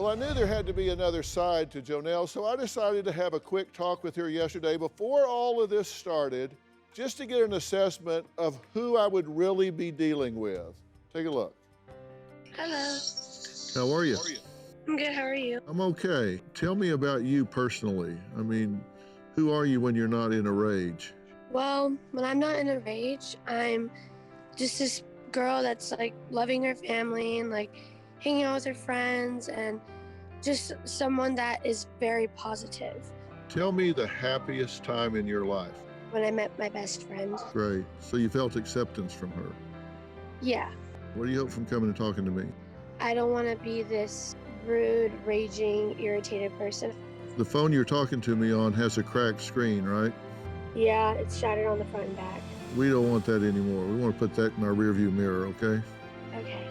Well, I knew there had to be another side to Jonelle, so I decided to have a quick talk with her yesterday before all of this started, just to get an assessment of who I would really be dealing with. Take a look. Hello. How are you? I'm good, how are you? I'm okay. Tell me about you personally. I mean, who are you when you're not in a rage? Well, when I'm not in a rage, I'm just this girl that's like loving her family and like hanging out with her friends and just someone that is very positive. Tell me the happiest time in your life. When I met my best friend. Great. So you felt acceptance from her. Yeah. What do you hope from coming and talking to me? I don't want to be this rude, raging, irritated person. The phone you're talking to me on has a cracked screen, right? Yeah, it's shattered on the front and back. We don't want that anymore. We want to put that in our rearview mirror, okay? Okay.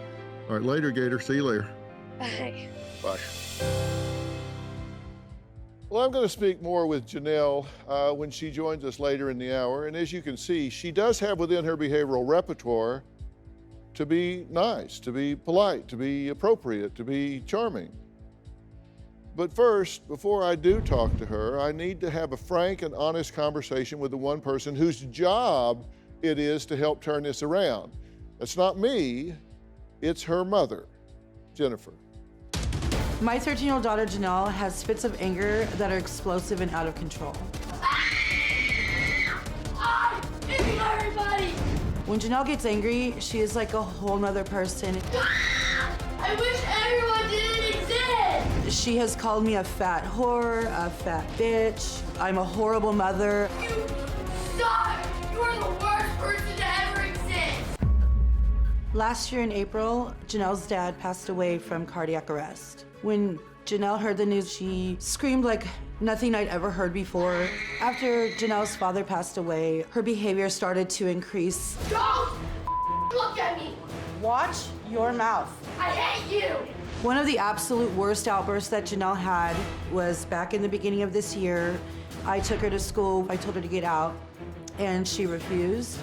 All right, later, Gator. See you later. Bye. Bye. Well, I'm going to speak more with Jonelle when she joins us later in the hour. And as you can see, she does have within her behavioral repertoire to be nice, to be polite, to be appropriate, to be charming. But first, before I do talk to her, I need to have a frank and honest conversation with the one person whose job it is to help turn this around. It's not me, it's her mother, Jennifer. My 13-year-old daughter, Jonelle, has fits of anger that are explosive and out of control. Everybody! When Jonelle gets angry, she is like a whole nother person. I wish everyone didn't exist! She has called me a fat whore, a fat bitch. I'm a horrible mother. You suck! You are the worst person to ever exist! Last year in April, Jonelle's dad passed away from cardiac arrest. When Jonelle heard the news, she screamed like nothing I'd ever heard before. After Jonelle's father passed away, her behavior started to increase. Don't look at me! Watch your mouth. I hate you! One of the absolute worst outbursts that Jonelle had was back in the beginning of this year. I took her to school, I told her to get out, and she refused.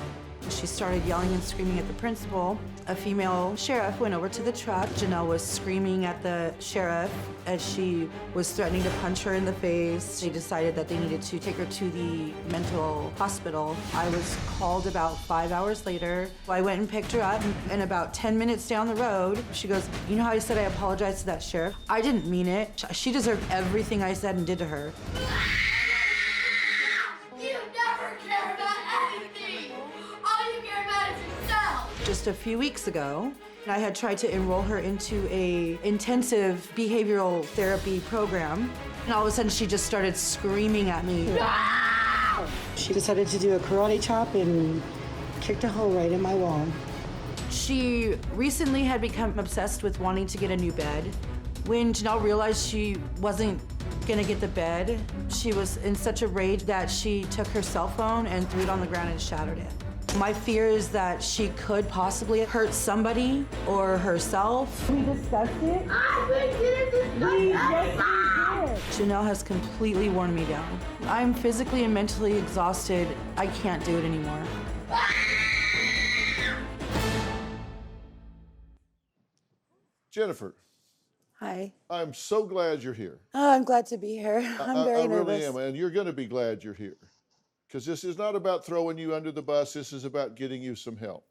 She started yelling and screaming at the principal. A female sheriff went over to the truck. Jonelle was screaming at the sheriff as she was threatening to punch her in the face. They decided that they needed to take her to the mental hospital. I was called about 5 hours later. I went and picked her up, and about 10 minutes down the road, she goes, "You know how I said I apologized to that sheriff? I didn't mean it. She deserved everything I said and did to her." You never care about anything! All you care about is yourself! Just a few weeks ago, I had tried to enroll her into a intensive behavioral therapy program, and all of a sudden she just started screaming at me. No! She decided to do a karate chop and kicked a hole right in my wall. She recently had become obsessed with wanting to get a new bed. When Jonelle realized she wasn't gonna get the bed, she was in such a rage that she took her cell phone and threw it on the ground and shattered it. My fear is that she could possibly hurt somebody or herself. We discussed it. I've been getting this stuff. Jonelle has completely worn me down. I'm physically and mentally exhausted. I can't do it anymore. Jennifer, Hi. I'm so glad you're here. Oh, I'm glad to be here. I'm very I nervous. really am, and you're going to be glad you're here. Because this is not about throwing you under the bus, this is about getting you some help.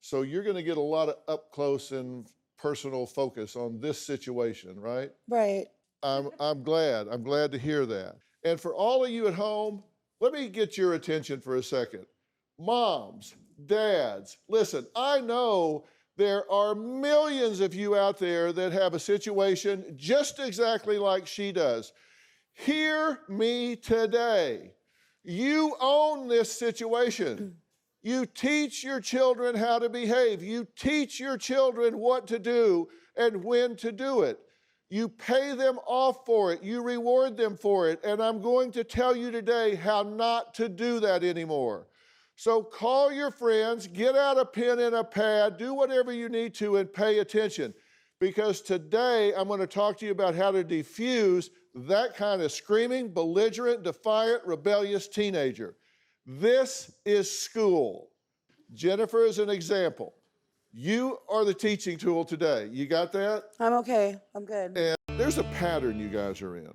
So you're going to get a lot of up close and personal focus on this situation, right? Right. I'm glad to hear that. And for all of you at home, let me get your attention for a second. Moms, dads, listen, I know there are millions of you out there that have a situation just exactly like she does. Hear me today. You own this situation. You teach your children how to behave. You teach your children what to do and when to do it. You pay them off for it. You reward them for it. And I'm going to tell you today how not to do that anymore. So call your friends, get out a pen and a pad, do whatever you need to, and pay attention. Because today I'm going to talk to you about how to defuse that kind of screaming, belligerent, defiant, rebellious teenager. This is school. Jennifer is an example. You are the teaching tool today. You got that? I'm okay. I'm good. And There's a pattern you guys are in.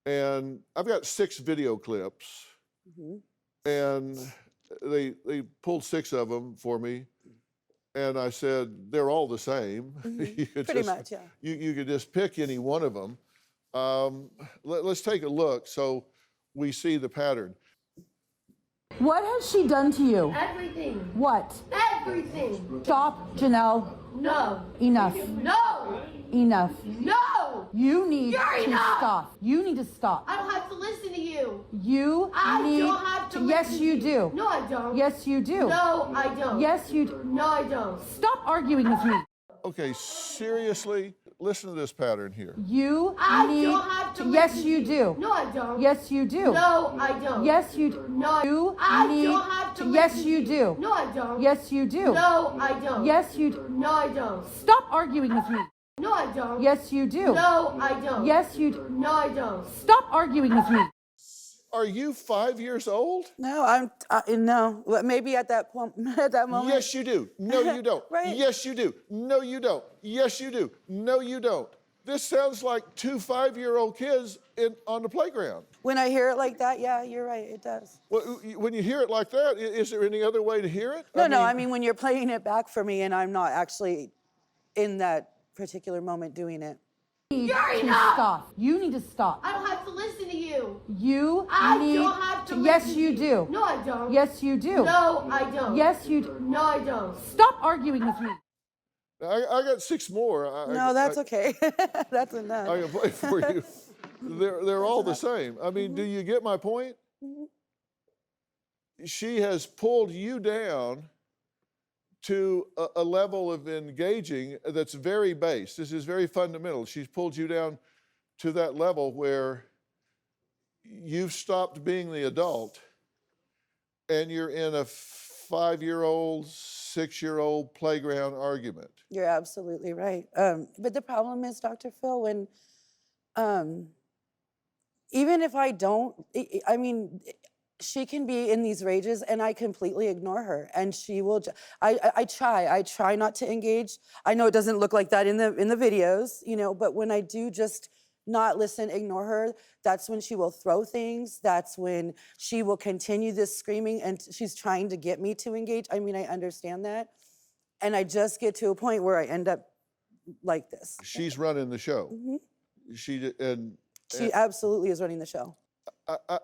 And I've got 6 video clips. And they pulled 6 of them for me. And I said, they're all the same. You could Pretty just, much, yeah. You could just pick any one of them. Let's take a look so we see the pattern. What has she done to you? Everything. What? Everything. Stop, Jonelle. No. Enough. No. Enough. No. You need You're to enough. stop. You need to stop. I don't have to listen to you. You I need don't have to Yes, listen you to do. No, I don't. Yes, you do. No, I don't. Yes, you do. No, I don't. Stop arguing with me. Okay, seriously, listen to this pattern here. You I need don't have to Yes, listen you to do. No, I don't. Yes, you do. No, I don't. Yes, you do. No, You I need don't have to Yes, listen you to do. No, I don't. Yes, you do. No, I don't. Yes, you do. No, I don't. Stop arguing with me. No, I don't. Yes, you do. No, I don't. Yes, you do. No, I don't. Stop arguing with me. Are you 5 years old? No, no. Well, maybe at that point, at that moment. Yes, you do. No, you don't. Right. Yes, you do. No, you don't. Yes, you do. No, you don't. This sounds like 2 5-year-old kids on the playground. When I hear it like that, yeah, you're right, it does. Well, when you hear it like that, is there any other way to hear it? No, I mean when you're playing it back for me and I'm not actually in that particular moment doing it. Need You're to enough. stop. You need to stop. I don't have to listen to you. You I need don't have to Yes, listen you to do. No, I don't. Yes, you do. No, I don't. Yes, you do. No, I don't. Stop arguing with me. I got 6 more. No, that's okay. That's enough. I can play for you. They're all the same. I mean, do you get my point? She has pulled you down to a level of engaging that's very base. This is very fundamental. She's pulled you down to that level where you've stopped being the adult and you're in a 5-year-old, 6-year-old playground argument. You're absolutely right. But the problem is, Dr. Phil, when even if I don't, I mean, she can be in these rages and I completely ignore her, and she will. I try not to engage. I know it doesn't look like that in the videos, you know, but when I do just not listen, ignore her, that's when she will throw things. That's when she will continue this screaming, and she's trying to get me to engage. I mean, I understand that. And I just get to a point where I end up like this. She's running the show. She absolutely is running the show.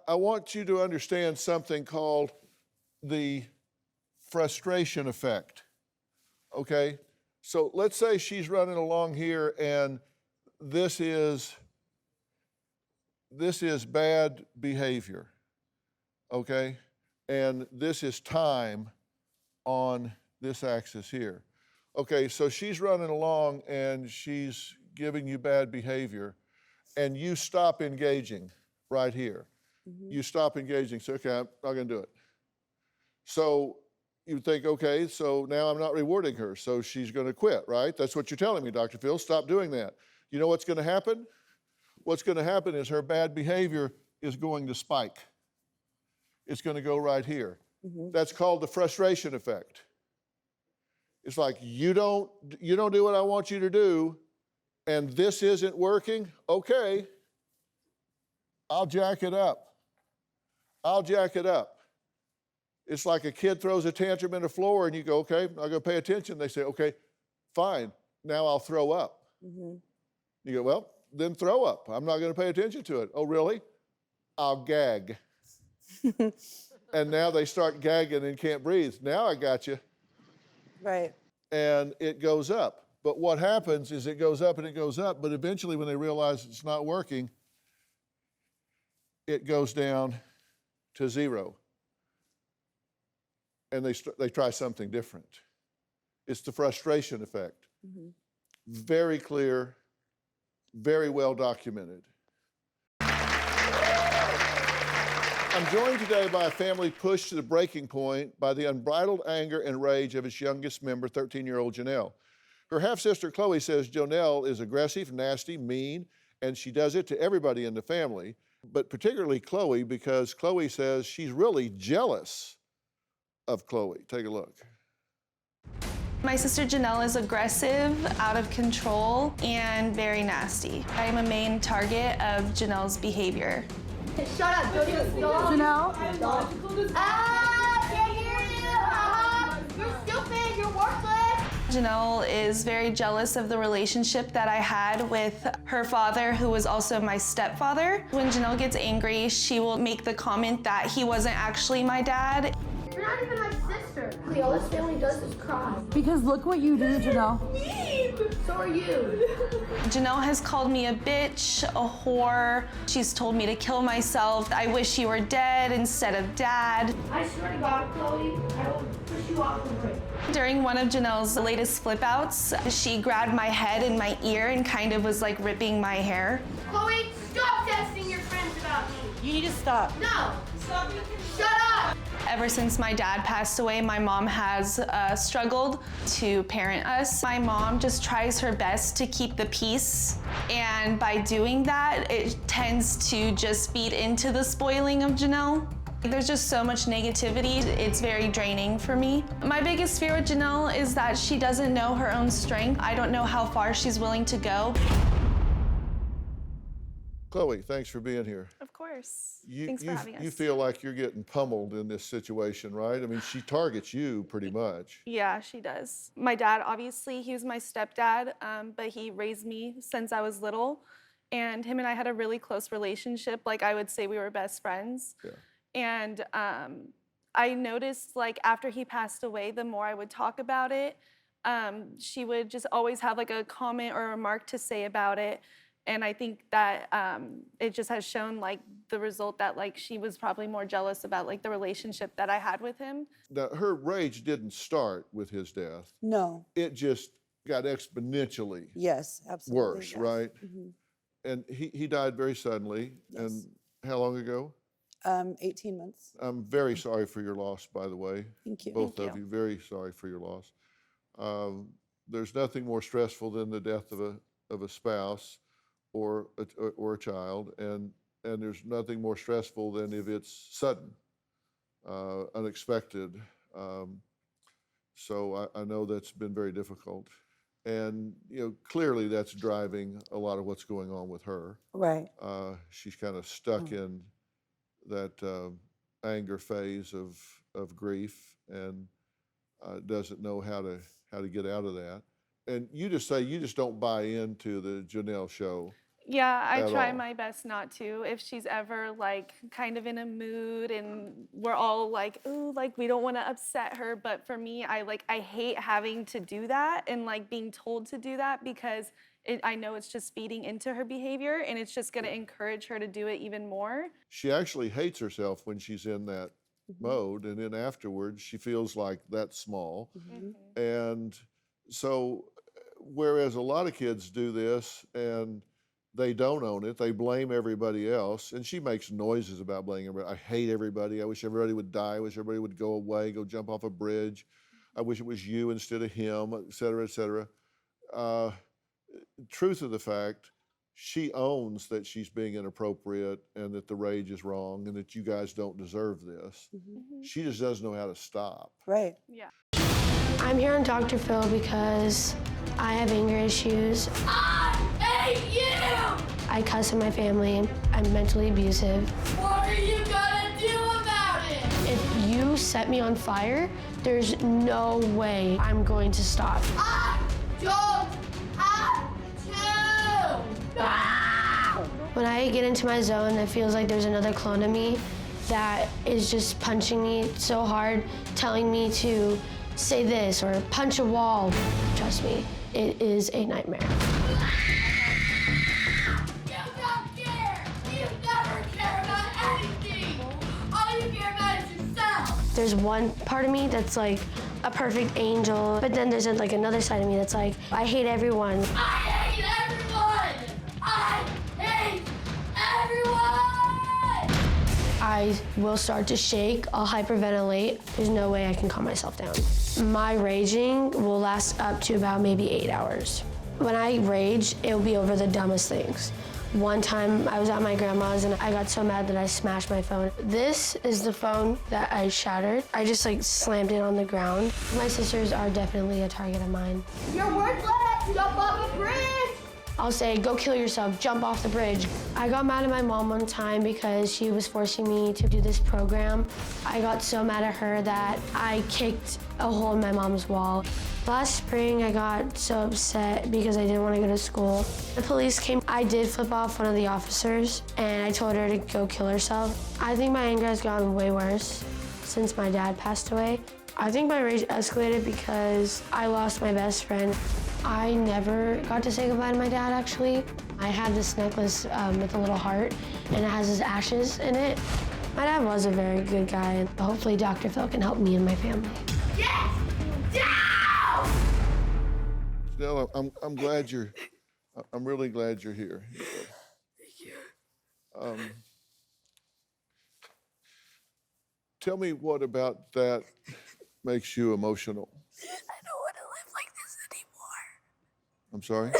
I want you to understand something called the frustration effect, okay? So let's say she's running along here and this is bad behavior, okay? And this is time on this axis here. Okay, so she's running along and she's giving you bad behavior and you stop engaging right here. You stop engaging, say, okay, I'm not gonna do it. So you think, okay, so now I'm not rewarding her, so she's gonna quit, right? That's what you're telling me, Dr. Phil, stop doing that. You know what's gonna happen? What's gonna happen is her bad behavior is going to spike. It's gonna go right here. That's called the frustration effect. It's like, you don't do what I want you to do, and this isn't working, okay, I'll jack it up. I'll jack it up. It's like a kid throws a tantrum in the floor and you go, okay, I'm not gonna pay attention. They say, okay, fine, now I'll throw up. You go, well, then throw up. I'm not gonna pay attention to it. Oh, really? I'll gag. And now they start gagging and can't breathe. Now I got you. Right. And it goes up. But what happens is it goes up and it goes up, but eventually when they realize it's not working, it goes down to 0. And they try something different. It's the frustration effect. Very clear, very well documented. I'm joined today by a family pushed to the breaking point by the unbridled anger and rage of its youngest member, 13-year-old Jonelle. Her half-sister Chloe says Jonelle is aggressive, nasty, mean, and she does it to everybody in the family, but particularly Chloe, because Chloe says she's really jealous of Chloe. Take a look. My sister Jonelle is aggressive, out of control, and very nasty. I am a main target of Jonelle's behavior. Shut up, don't even stop. Jonelle? Ah, can't hear you. You're stupid, you're worthless. Jonelle is very jealous of the relationship that I had with her father, who was also my stepfather. When Jonelle gets angry, she will make the comment that he wasn't actually my dad. You're not even my sister. All this family does is cry. Because look what you do, Jonelle. So are you. Jonelle has called me a bitch, a whore. She's told me to kill myself. I wish you were dead instead of dad. I swear to God, Chloe, I will push you off the bridge. During one of Jonelle's latest flip outs, she grabbed my head and my ear and kind of was like ripping my hair. Chloe, stop texting your friends about me. You need to stop. No. Stop. Shut up. Ever since my dad passed away, my mom has struggled to parent us. My mom just tries her best to keep the peace, and by doing that, it tends to just feed into the spoiling of Jonelle. There's just so much negativity, it's very draining for me. My biggest fear with Jonelle is that she doesn't know her own strength. I don't know how far she's willing to go. Chloe, thanks for being here. Of course. You, Thanks for having us. You feel like you're getting pummeled in this situation, right? I mean, she targets you pretty much. Yeah, she does. My dad, obviously, he was my stepdad, but he raised me since I was little. And him and I had a really close relationship. Like, I would say we were best friends. Yeah. And I noticed, like, after he passed away, the more I would talk about it, she would just always have, like, a comment or a remark to say about it. And I think that it just has shown, like, the result that, like, she was probably more jealous about, like, the relationship that I had with him. Now, her rage didn't start with his death. No. It just got exponentially Yes, absolutely. worse, yes. right? Mm-hmm. And he died very suddenly. Yes. And how long ago? 18 months. I'm very sorry for your loss, by the way. Thank you. Both Thank of you, very sorry for your loss. There's nothing more stressful than the death of a spouse or a child, and there's nothing more stressful than if it's sudden, unexpected. So I know that's been very difficult, and clearly that's driving a lot of what's going on with her. Right. She's kind of stuck in that anger phase of grief, and doesn't know how to get out of that. And you just say you just don't buy into the Jonelle show. Yeah, I try all. my best not to. If she's ever, like, kind of in a mood and we're all like, ooh, like, we don't want to upset her. But for me, I hate having to do that and, like, being told to do that, because I know it's just feeding into her behavior, and it's just going to encourage her to do it even more. She actually hates herself when she's in that mode, and then afterwards she feels like that's small. Mm-hmm. And so, whereas a lot of kids do this and they don't own it, they blame everybody else, and she makes noises about blaming everybody. I hate everybody. I wish everybody would die. I wish everybody would go away, go jump off a bridge. I wish it was you instead of him, et cetera, et cetera. Truth of the fact, she owns that she's being inappropriate and that the rage is wrong and that you guys don't deserve this. Mm-hmm. She just doesn't know how to stop. Right. Yeah. I'm here on Dr. Phil because I have anger issues. I hate you. I cuss in my family. I'm mentally abusive. What are you gonna do about it? If you set me on fire, there's no way I'm going to stop. I don't have to. Ah! When I get into my zone, it feels like there's another clone of me that is just punching me so hard, telling me to say this or punch a wall. Trust me, it is a nightmare. You don't care. You never care about anything. All you care about is yourself. There's one part of me that's like a perfect angel, but then there's like another side of me that's like, I hate everyone. I hate everyone. I hate everyone. I will start to shake, I'll hyperventilate. There's no way I can calm myself down. My raging will last up to about maybe 8 hours. When I rage, it'll be over the dumbest things. One time I was at my grandma's and I got so mad that I smashed my phone. This is the phone that I shattered. I just like slammed it on the ground. My sisters are definitely a target of mine. You're worthless! Jump off a bridge! I'll say, go kill yourself, jump off the bridge. I got mad at my mom one time because she was forcing me to do this program. I got so mad at her that I kicked a hole in my mom's wall. Last spring, I got so upset because I didn't want to go to school. The police came. I did flip off one of the officers, and I told her to go kill herself. I think my anger has gotten way worse since my dad passed away. I think my rage escalated because I lost my best friend. I never got to say goodbye to my dad, actually. I had this necklace with a little heart, and it has his ashes in it. My dad was a very good guy, and hopefully Dr. Phil can help me and my family. Get down! Jonelle, I'm glad I'm really glad you're here. Thank you. Tell me what about that makes you emotional. I don't want to live like this anymore. I'm sorry? I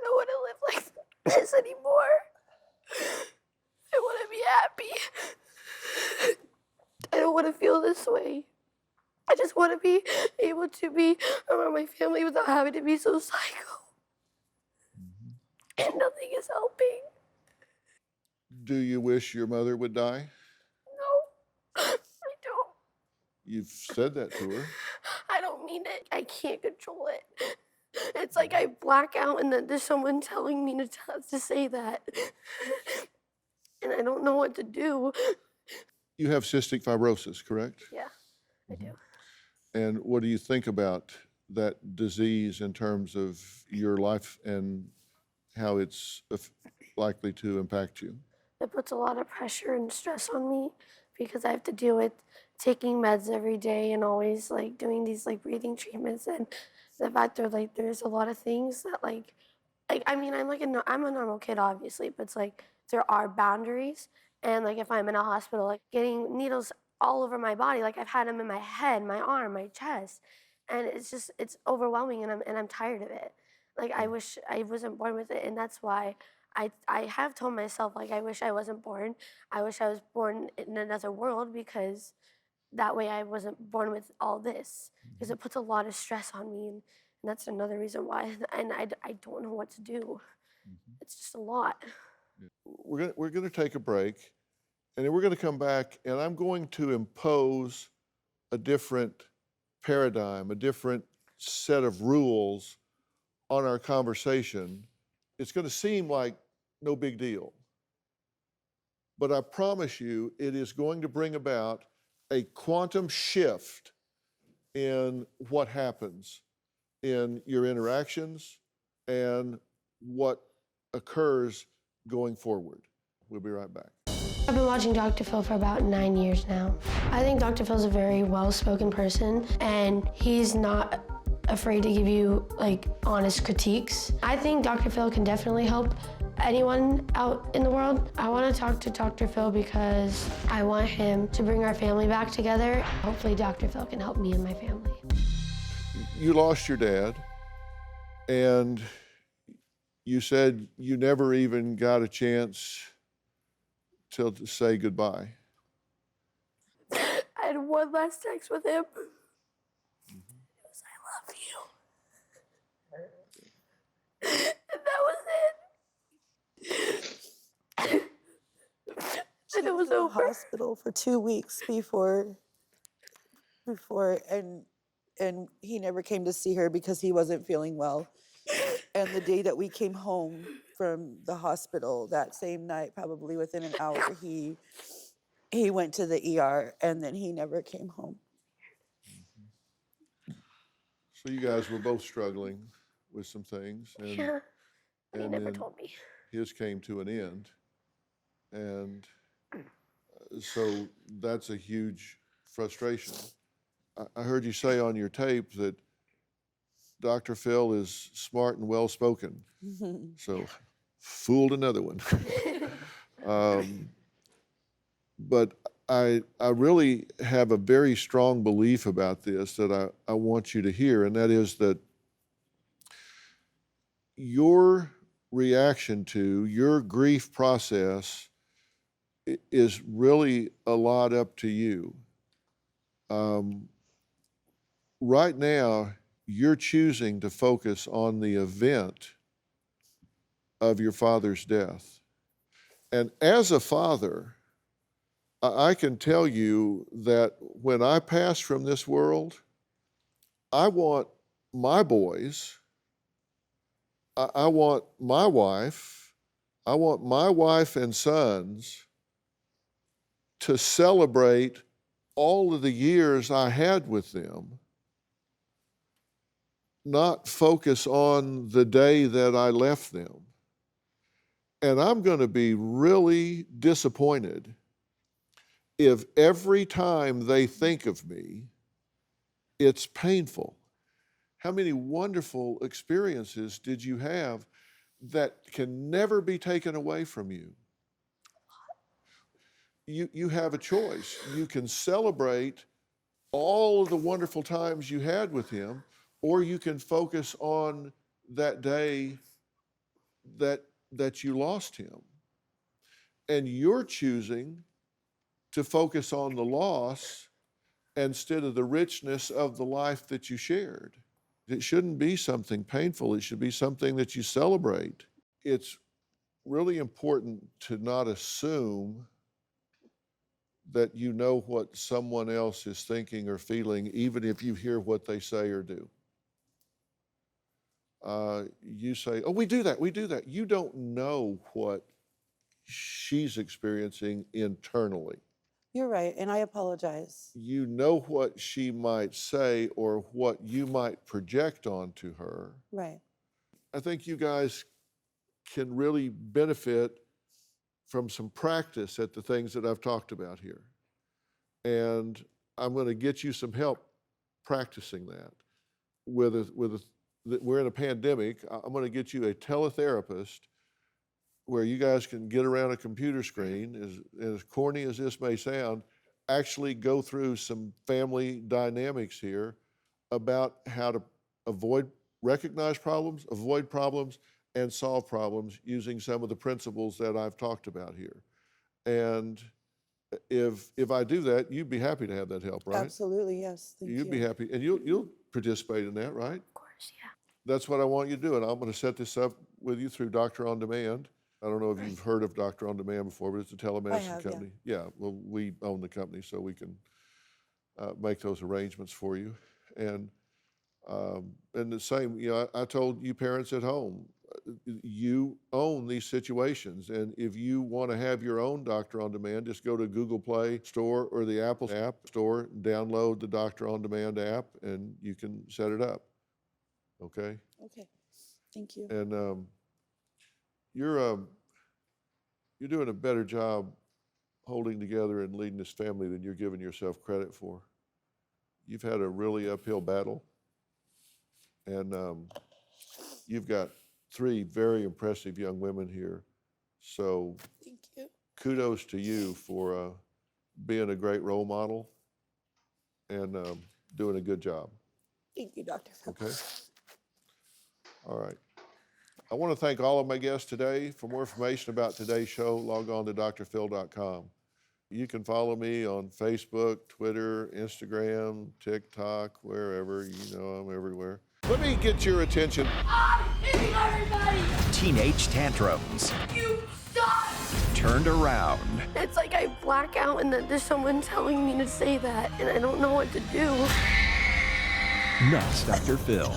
don't want to live like this anymore. I want to be happy. I don't want to feel this way. I just want to be able to be around my family without having to be so psycho. And nothing is helping. Do you wish your mother would die? No, I don't. You've said that to her. I don't mean it. I can't control it. It's like I black out and then there's someone telling me to say that. And I don't know what to do. You have cystic fibrosis, correct? Yeah, I do. And what do you think about that disease in terms of your life and how it's likely to impact you? It puts a lot of pressure and stress on me because I have to deal with taking meds every day and always like doing these like breathing treatments, and the fact that like there's a lot of things that like I mean I'm a normal kid obviously, but it's like there are boundaries, and like if I'm in a hospital like getting needles all over my body, like I've had them in my head, my arm, my chest, and it's overwhelming, and I'm tired of it. Like I wish I wasn't born with it, and that's why I have told myself like I wish I wasn't born. I wish I was born in another world because that way I wasn't born with all this, because it puts a lot of stress on me, and that's another reason why. And I don't know what to do. It's just a lot. We're gonna take a break, and then we're gonna come back, and I'm going to impose a different paradigm, a different set of rules on our conversation. It's gonna seem like no big deal, but I promise you it is going to bring about a quantum shift in what happens in your interactions and what occurs going forward. We'll be right back. I've been watching Dr. Phil for about 9 years now. I think Dr. Phil's a very well-spoken person, and he's not afraid to give you like honest critiques. I think Dr. Phil can definitely help anyone out in the world. I want to talk to Dr. Phil because I want him to bring our family back together. Hopefully Dr. Phil can help me and my family. You lost your dad, and you said you never even got a chance to say goodbye. I had one last text with him. It was, "I love you." And that was it. And it was in the over. hospital for 2 weeks before and he never came to see her because he wasn't feeling well. And the day that we came home from the hospital, that same night, probably within an hour, he went to the ER, and then he never came home. So you guys were both struggling with some things, and, Yeah. And he and never then told me. his came to an end. And so that's a huge frustration. I heard you say on your tape that Dr. Phil is smart and well-spoken. So fooled another one. But I really have a very strong belief about this that I want you to hear, and that is that your reaction to, your grief process is really a lot up to you. Right now, you're choosing to focus on the event of your father's death. And as a father, I can tell you that when I pass from this world, I want my boys, I want my wife and sons to celebrate all of the years I had with them, not focus on the day that I left them. And I'm going to be really disappointed if every time they think of me, it's painful. How many wonderful experiences did you have that can never be taken away from you? You have a choice. You can celebrate all of the wonderful times you had with him, or you can focus on that day that you lost him. And you're choosing to focus on the loss instead of the richness of the life that you shared. It shouldn't be something painful. It should be something that you celebrate. It's really important to not assume that you know what someone else is thinking or feeling, even if you hear what they say or do. You say, oh, we do that. You don't know what she's experiencing internally. You're right, and I apologize. You know what she might say or what you might project onto her. Right. I think you guys can really benefit from some practice at the things that I've talked about here. And I'm going to get you some help practicing that. We're in a pandemic. I'm going to get you a teletherapist where you guys can get around a computer screen, as corny as this may sound, actually go through some family dynamics here about how to recognize problems, avoid problems, and solve problems using some of the principles that I've talked about here. And if I do that, you'd be happy to have that help, right? Absolutely, yes. Thank you. You'd be happy, and you'll participate in that, right? Of course, yeah. That's what I want you to do, and I'm going to set this up with you through Doctor On Demand. I don't know if you've heard of Doctor On Demand before, but it's a telemedicine company. Yeah, well, we own the company, so we can make those arrangements for you. And the same, I told you parents at home, you own these situations, and if you want to have your own Doctor On Demand, just go to Google Play Store or the Apple App Store, download the Doctor On Demand app, and you can set it up. Okay? Okay, thank you. And you're doing a better job holding together and leading this family than you're giving yourself credit for. You've had a really uphill battle, and you've got 3 very impressive young women here. So Thank you. kudos to you for being a great role model and doing a good job. Thank you, Dr. Phil. Okay? All right. I want to thank all of my guests today. For more information about today's show, log on to drphil.com. You can follow me on Facebook, Twitter, Instagram, TikTok, wherever. You know I'm everywhere. Let me get your attention. I'm hitting everybody! Teenage tantrums You suck! turned around. It's like I black out and then there's someone telling me to say that and I don't know what to do. Not Dr. Phil.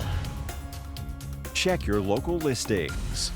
Check your local listings.